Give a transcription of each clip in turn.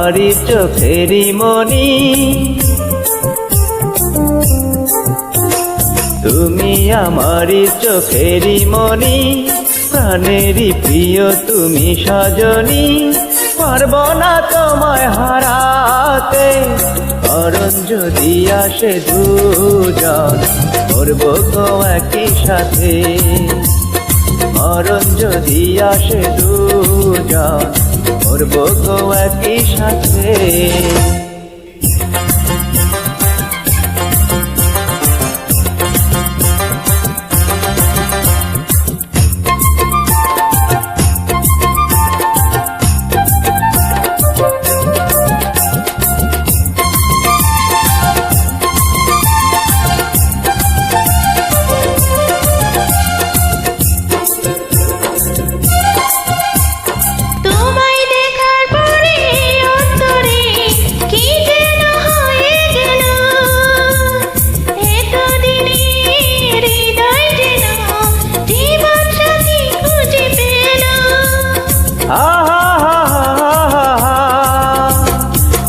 আমারই চোখেরই মনি, তুমি আমারই চোখেরই মনি, প্রাণেরই প্রিয় তুমি সজনী। পারব না তোমায় হারাতে, মরণ যদি আসে দুজন মরব গো একই সাথে। মরণ যদি আসে দুজন মরব গো একই সাথে।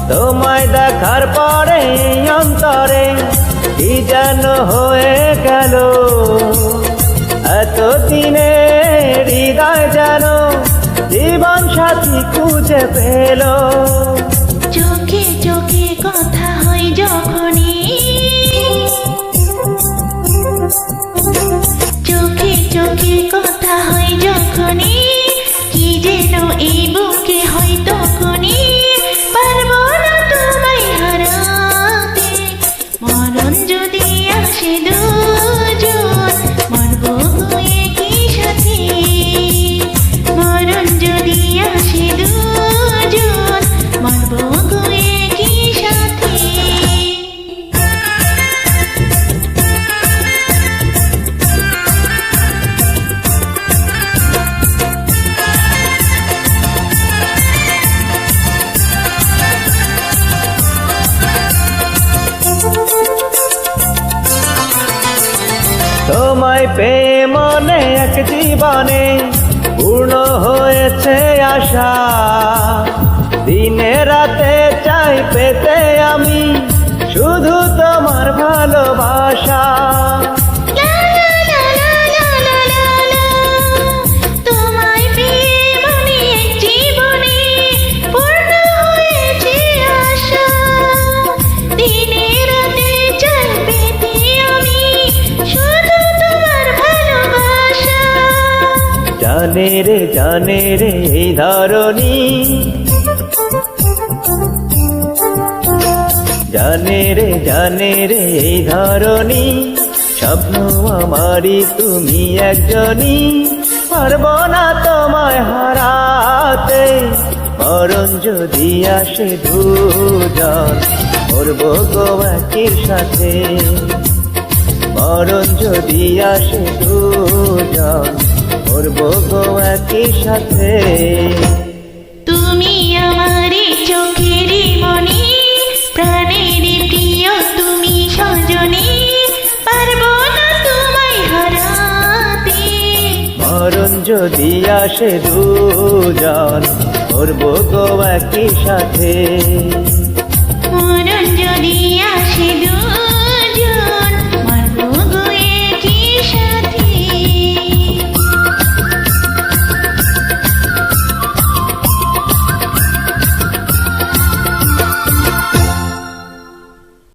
তোমায় দেখার পরে অন্তরে কি যেন হয়ে গেল, এতদিনে হৃদয় যেন জীবন সাথী খুঁজে পেল। চোখে চোখে কথা হয় যখনই, চোখে চোখে কথা হয় যখনই, কি যেন এই বুকে হয় তখনই। পারবো না তোমায় হারাতে, মরণ যদি আসে দুজন মরবো একই সাথে। মরণ যদি আসে দুজন মরবো একই সাথে। তোমায় পেয়ে মনে এক জীবনে পূর্ণ হয়েছে আশা। দিনে রাতে চাই পেতে আমি শুধু তোমার ভালোবাসা। জানে রে এই ধরণী, জানে রে এই ধরণী, স্বপ্ন আমারই তুমি একজনই। পারব না তোমায় হারাতে, মরণ যদি আসে দুজন মরব গো একই সাথে। মরণ যদি আসে দুজন মরব গো একই সাথে। তুমি আমারই চোখেরই মনি, প্রাণেরই প্রিয় তুমি সজনী। পারবো না তোমায় হারাতে, মরণ যদি আসে দুজন মরব গো একই সাথে।